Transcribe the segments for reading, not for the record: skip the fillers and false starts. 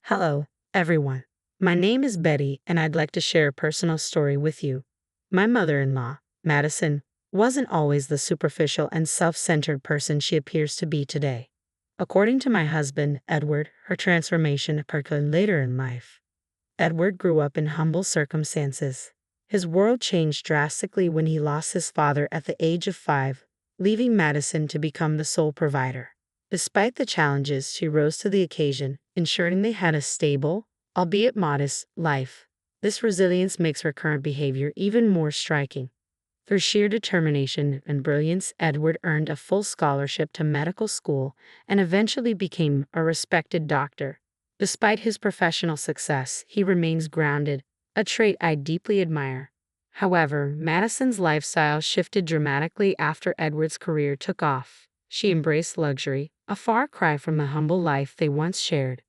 Hello, everyone. My name is Betty, and I'd like to share a personal story with you. My mother in law, Madison, wasn't always the superficial and self centered person she appears to be today. According to my husband, Edward, her transformation occurred later in life. Edward grew up in humble circumstances. His world changed drastically when he lost his father at the age of 5, leaving Madison to become the sole provider. Despite the challenges, she rose to the occasion, ensuring they had a stable, albeit modest, life. This resilience makes her current behavior even more striking. Through sheer determination and brilliance, Edward earned a full scholarship to medical school and eventually became a respected doctor. Despite his professional success, he remains grounded, a trait I deeply admire. However, Madison's lifestyle shifted dramatically after Edward's career took off. She embraced luxury, a far cry from the humble life they once shared.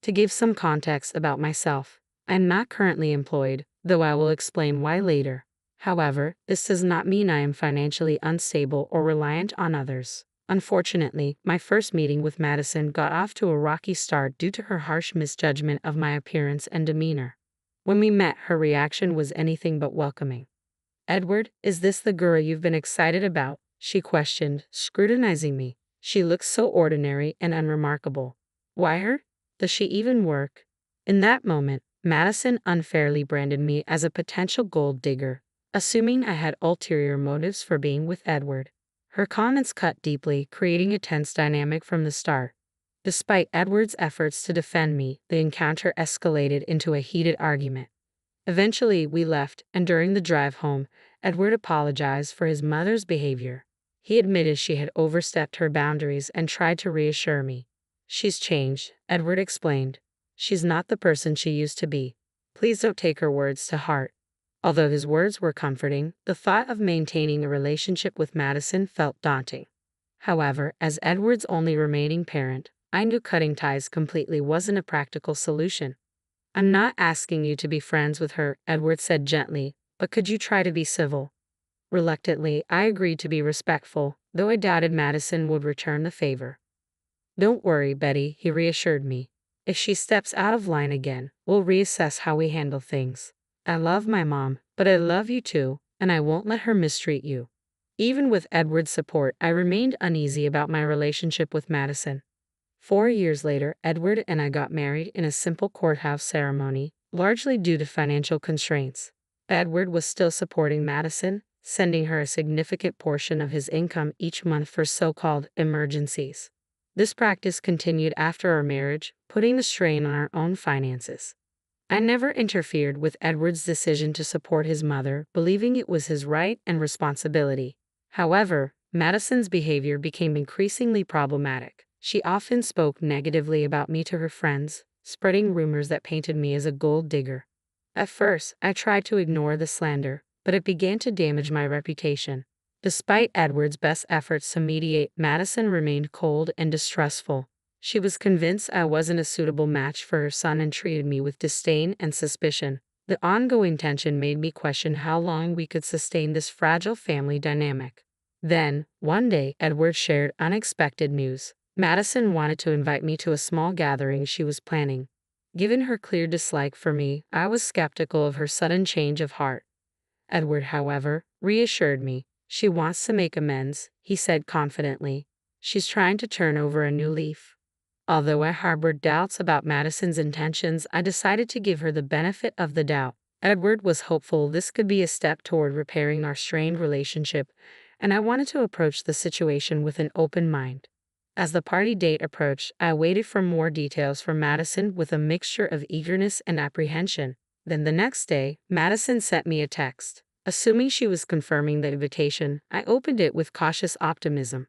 To give some context about myself, I am not currently employed, though I will explain why later. However, this does not mean I am financially unstable or reliant on others. Unfortunately, my first meeting with Madison got off to a rocky start due to her harsh misjudgment of my appearance and demeanor. When we met, her reaction was anything but welcoming. "Edward, is this the girl you've been excited about?" she questioned, scrutinizing me. "She looks so ordinary and unremarkable. Why her? Does she even work?" In that moment, Madison unfairly branded me as a potential gold digger, assuming I had ulterior motives for being with Edward. Her comments cut deeply, creating a tense dynamic from the start. Despite Edward's efforts to defend me, the encounter escalated into a heated argument. Eventually, we left, and during the drive home, Edward apologized for his mother's behavior. He admitted she had overstepped her boundaries and tried to reassure me. "She's changed," Edward explained. "She's not the person she used to be. Please don't take her words to heart." Although his words were comforting, the thought of maintaining a relationship with Madison felt daunting. However, as Edward's only remaining parent, I knew cutting ties completely wasn't a practical solution. "I'm not asking you to be friends with her," Edward said gently, "but could you try to be civil?" Reluctantly, I agreed to be respectful, though I doubted Madison would return the favor. "Don't worry, Betty," he reassured me. "If she steps out of line again, we'll reassess how we handle things. I love my mom, but I love you too, and I won't let her mistreat you." Even with Edward's support, I remained uneasy about my relationship with Madison. 4 years later, Edward and I got married in a simple courthouse ceremony, largely due to financial constraints. Edward was still supporting Madison, sending her a significant portion of his income each month for so-called emergencies. This practice continued after our marriage, putting the strain on our own finances. I never interfered with Edward's decision to support his mother, believing it was his right and responsibility. However, Madison's behavior became increasingly problematic. She often spoke negatively about me to her friends, spreading rumors that painted me as a gold digger. At first, I tried to ignore the slander, but it began to damage my reputation. Despite Edward's best efforts to mediate, Madison remained cold and distrustful. She was convinced I wasn't a suitable match for her son and treated me with disdain and suspicion. The ongoing tension made me question how long we could sustain this fragile family dynamic. Then, one day, Edward shared unexpected news. Madison wanted to invite me to a small gathering she was planning. Given her clear dislike for me, I was skeptical of her sudden change of heart. Edward, however, reassured me. "She wants to make amends," he said confidently. "She's trying to turn over a new leaf." Although I harbored doubts about Madison's intentions, I decided to give her the benefit of the doubt. Edward was hopeful this could be a step toward repairing our strained relationship, and I wanted to approach the situation with an open mind. As the party date approached, I waited for more details from Madison with a mixture of eagerness and apprehension. Then the next day, Madison sent me a text. Assuming she was confirming the invitation, I opened it with cautious optimism.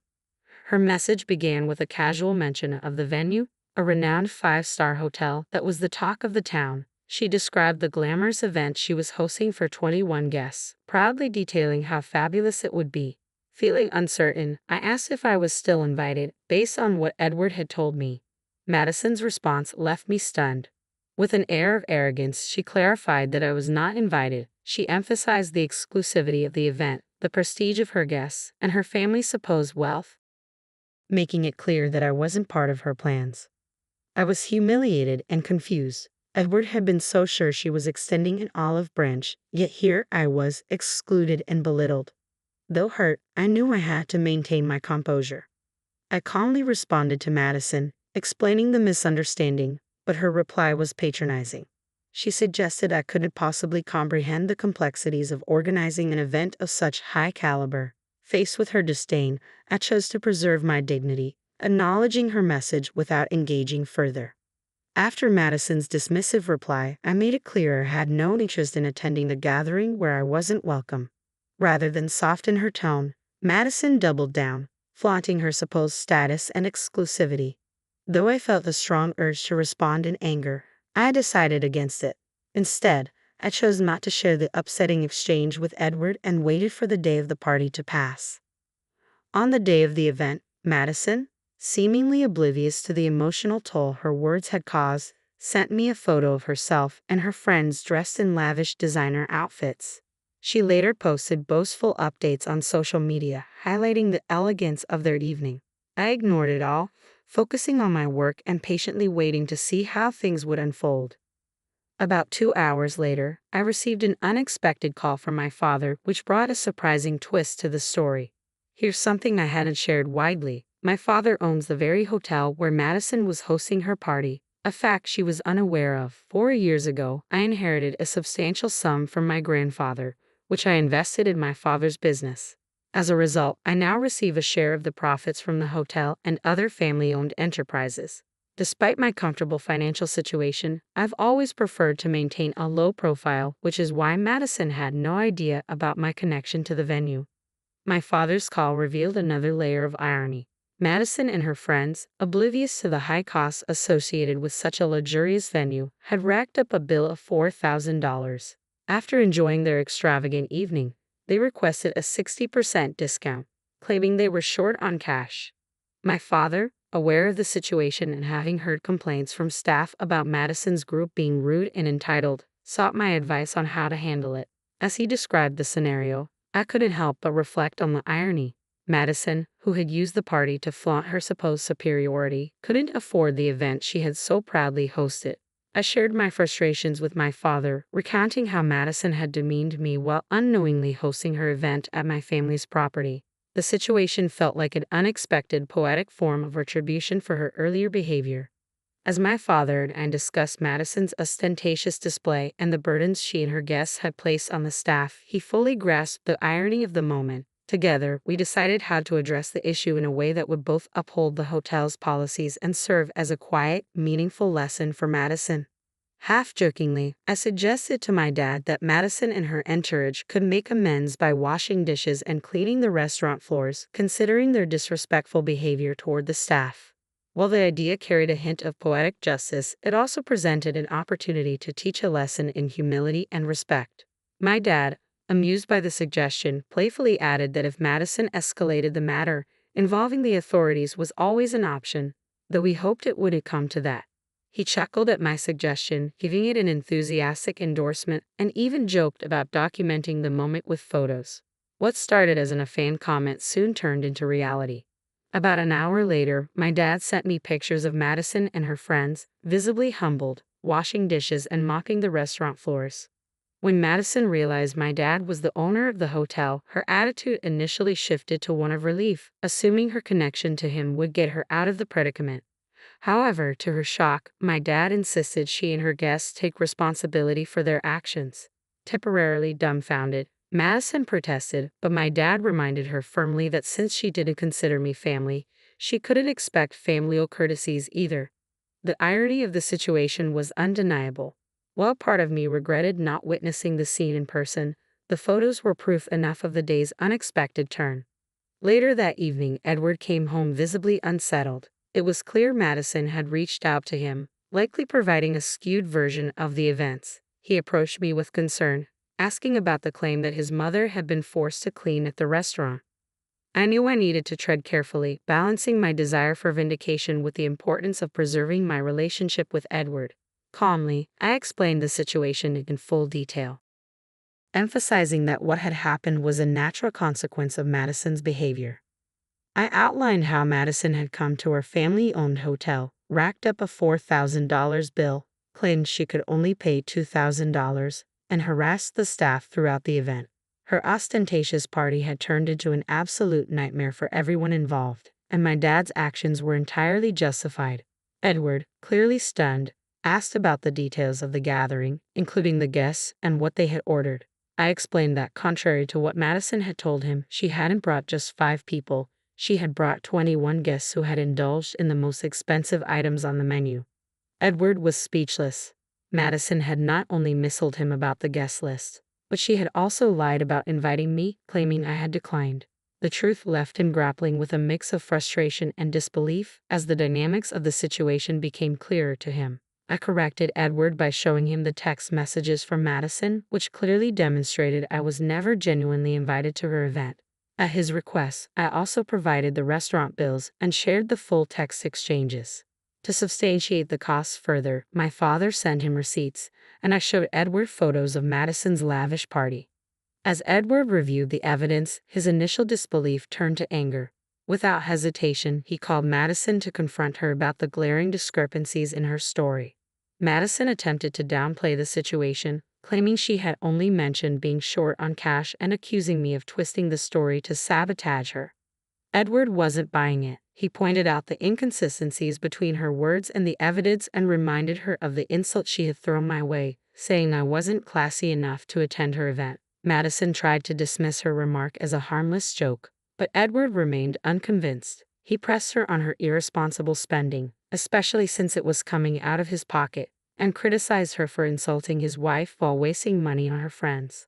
Her message began with a casual mention of the venue, a renowned five-star hotel that was the talk of the town. She described the glamorous event she was hosting for 21 guests, proudly detailing how fabulous it would be. Feeling uncertain, I asked if I was still invited, based on what Edward had told me. Madison's response left me stunned. With an air of arrogance, she clarified that I was not invited. She emphasized the exclusivity of the event, the prestige of her guests, and her family's supposed wealth, making it clear that I wasn't part of her plans. I was humiliated and confused. Edward had been so sure she was extending an olive branch, yet here I was, excluded and belittled. Though hurt, I knew I had to maintain my composure. I calmly responded to Madison, explaining the misunderstanding, but her reply was patronizing. She suggested I couldn't possibly comprehend the complexities of organizing an event of such high caliber. Faced with her disdain, I chose to preserve my dignity, acknowledging her message without engaging further. After Madison's dismissive reply, I made it clear I had no interest in attending the gathering where I wasn't welcome. Rather than soften her tone, Madison doubled down, flaunting her supposed status and exclusivity. Though I felt a strong urge to respond in anger, I decided against it. Instead, I chose not to share the upsetting exchange with Edward and waited for the day of the party to pass. On the day of the event, Madison, seemingly oblivious to the emotional toll her words had caused, sent me a photo of herself and her friends dressed in lavish designer outfits. She later posted boastful updates on social media, highlighting the elegance of their evening. I ignored it all, focusing on my work and patiently waiting to see how things would unfold. About 2 hours later, I received an unexpected call from my father, which brought a surprising twist to the story. Here's something I hadn't shared widely. My father owns the very hotel where Madison was hosting her party, a fact she was unaware of. 4 years ago, I inherited a substantial sum from my grandfather, which I invested in my father's business. As a result, I now receive a share of the profits from the hotel and other family-owned enterprises. Despite my comfortable financial situation, I've always preferred to maintain a low profile, which is why Madison had no idea about my connection to the venue. My father's call revealed another layer of irony. Madison and her friends, oblivious to the high costs associated with such a luxurious venue, had racked up a bill of $4,000. After enjoying their extravagant evening, they requested a 60% discount, claiming they were short on cash. My father, aware of the situation and having heard complaints from staff about Madison's group being rude and entitled, sought my advice on how to handle it. As he described the scenario, I couldn't help but reflect on the irony. Madison, who had used the party to flaunt her supposed superiority, couldn't afford the event she had so proudly hosted. I shared my frustrations with my father, recounting how Madison had demeaned me while unknowingly hosting her event at my family's property. The situation felt like an unexpected poetic form of retribution for her earlier behavior. As my father and I discussed Madison's ostentatious display and the burdens she and her guests had placed on the staff, he fully grasped the irony of the moment. Together, we decided how to address the issue in a way that would both uphold the hotel's policies and serve as a quiet, meaningful lesson for Madison. Half-jokingly, I suggested to my dad that Madison and her entourage could make amends by washing dishes and cleaning the restaurant floors, considering their disrespectful behavior toward the staff. While the idea carried a hint of poetic justice, it also presented an opportunity to teach a lesson in humility and respect. My dad, amused by the suggestion, playfully added that if Madison escalated the matter, involving the authorities was always an option, though we hoped it wouldn't come to that. He chuckled at my suggestion, giving it an enthusiastic endorsement, and even joked about documenting the moment with photos. What started as a fan comment soon turned into reality. About an hour later, my dad sent me pictures of Madison and her friends, visibly humbled, washing dishes and mopping the restaurant floors. When Madison realized my dad was the owner of the hotel, her attitude initially shifted to one of relief, assuming her connection to him would get her out of the predicament. However, to her shock, my dad insisted she and her guests take responsibility for their actions. Temporarily dumbfounded, Madison protested, but my dad reminded her firmly that since she didn't consider me family, she couldn't expect familial courtesies either. The irony of the situation was undeniable. While part of me regretted not witnessing the scene in person, the photos were proof enough of the day's unexpected turn. Later that evening, Edward came home visibly unsettled. It was clear Madison had reached out to him, likely providing a skewed version of the events. He approached me with concern, asking about the claim that his mother had been forced to clean at the restaurant. I knew I needed to tread carefully, balancing my desire for vindication with the importance of preserving my relationship with Edward. Calmly, I explained the situation in full detail, emphasizing that what had happened was a natural consequence of Madison's behavior. I outlined how Madison had come to her family-owned hotel, racked up a $4,000 bill, claimed she could only pay $2,000, and harassed the staff throughout the event. Her ostentatious party had turned into an absolute nightmare for everyone involved, and my dad's actions were entirely justified. Edward, clearly stunned, asked about the details of the gathering, including the guests and what they had ordered. I explained that, contrary to what Madison had told him, she hadn't brought just 5 people. She had brought 21 guests who had indulged in the most expensive items on the menu. Edward was speechless. Madison had not only misled him about the guest list, but she had also lied about inviting me, claiming I had declined. The truth left him grappling with a mix of frustration and disbelief as the dynamics of the situation became clearer to him. I corrected Edward by showing him the text messages from Madison, which clearly demonstrated I was never genuinely invited to her event. At his request, I also provided the restaurant bills and shared the full text exchanges. To substantiate the costs further, my father sent him receipts, and I showed Edward photos of Madison's lavish party. As Edward reviewed the evidence, his initial disbelief turned to anger. Without hesitation, he called Madison to confront her about the glaring discrepancies in her story. Madison attempted to downplay the situation, claiming she had only mentioned being short on cash and accusing me of twisting the story to sabotage her. Edward wasn't buying it. He pointed out the inconsistencies between her words and the evidence and reminded her of the insult she had thrown my way, saying I wasn't classy enough to attend her event. Madison tried to dismiss her remark as a harmless joke, but Edward remained unconvinced. He pressed her on her irresponsible spending, especially since it was coming out of his pocket, and criticized her for insulting his wife while wasting money on her friends.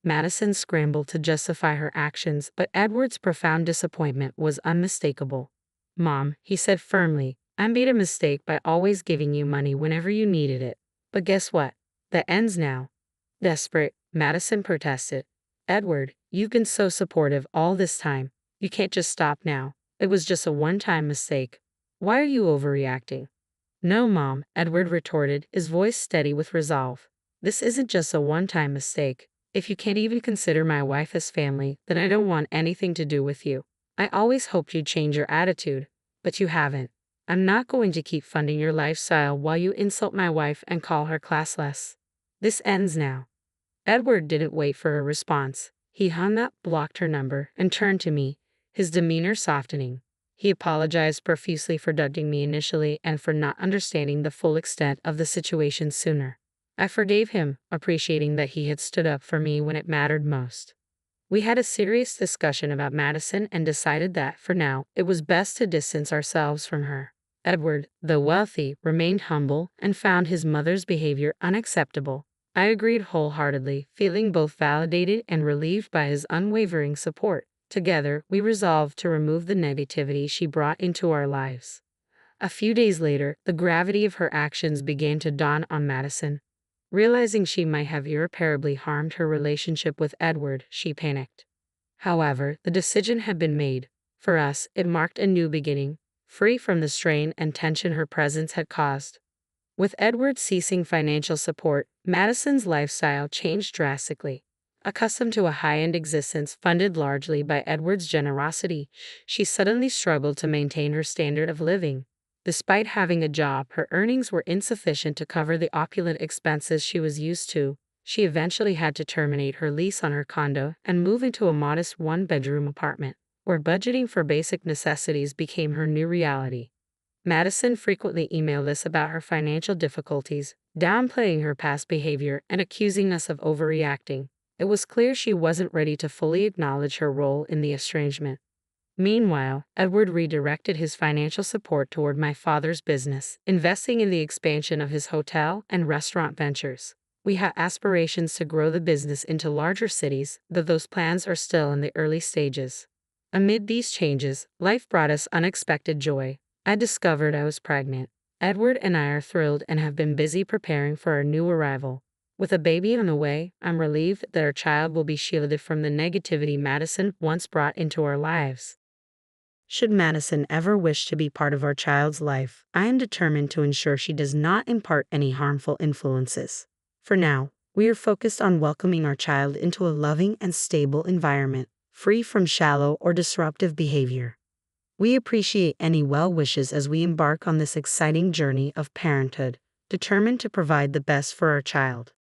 Madison scrambled to justify her actions, but Edward's profound disappointment was unmistakable. "Mom," he said firmly, "I made a mistake by always giving you money whenever you needed it. But guess what? That ends now." Desperate, Madison protested. "Edward, you've been so supportive all this time. You can't just stop now. It was just a one-time mistake. Why are you overreacting?" "No, Mom," Edward retorted, his voice steady with resolve. "This isn't just a one-time mistake. If you can't even consider my wife as family, then I don't want anything to do with you. I always hoped you'd change your attitude, but you haven't. I'm not going to keep funding your lifestyle while you insult my wife and call her classless. This ends now." Edward didn't wait for a response. He hung up, blocked her number, and turned to me, his demeanor softening. He apologized profusely for doubting me initially and for not understanding the full extent of the situation sooner. I forgave him, appreciating that he had stood up for me when it mattered most. We had a serious discussion about Madison and decided that, for now, it was best to distance ourselves from her. Edward, though wealthy, remained humble and found his mother's behavior unacceptable. I agreed wholeheartedly, feeling both validated and relieved by his unwavering support. Together, we resolved to remove the negativity she brought into our lives. A few days later, the gravity of her actions began to dawn on Madison. Realizing she might have irreparably harmed her relationship with Edward, she panicked. However, the decision had been made. For us, it marked a new beginning, free from the strain and tension her presence had caused. With Edward ceasing financial support, Madison's lifestyle changed drastically. Accustomed to a high-end existence funded largely by Edward's generosity, she suddenly struggled to maintain her standard of living. Despite having a job, her earnings were insufficient to cover the opulent expenses she was used to. She eventually had to terminate her lease on her condo and move into a modest one-bedroom apartment, where budgeting for basic necessities became her new reality. Madison frequently emailed us about her financial difficulties, downplaying her past behavior and accusing us of overreacting. It was clear she wasn't ready to fully acknowledge her role in the estrangement. Meanwhile, Edward redirected his financial support toward my father's business, investing in the expansion of his hotel and restaurant ventures. We had aspirations to grow the business into larger cities, though those plans are still in the early stages. Amid these changes, life brought us unexpected joy. I discovered I was pregnant. Edward and I are thrilled and have been busy preparing for our new arrival. With a baby on the way, I'm relieved that our child will be shielded from the negativity Madison once brought into our lives. Should Madison ever wish to be part of our child's life, I am determined to ensure she does not impart any harmful influences. For now, we are focused on welcoming our child into a loving and stable environment, free from shallow or disruptive behavior. We appreciate any well wishes as we embark on this exciting journey of parenthood, determined to provide the best for our child.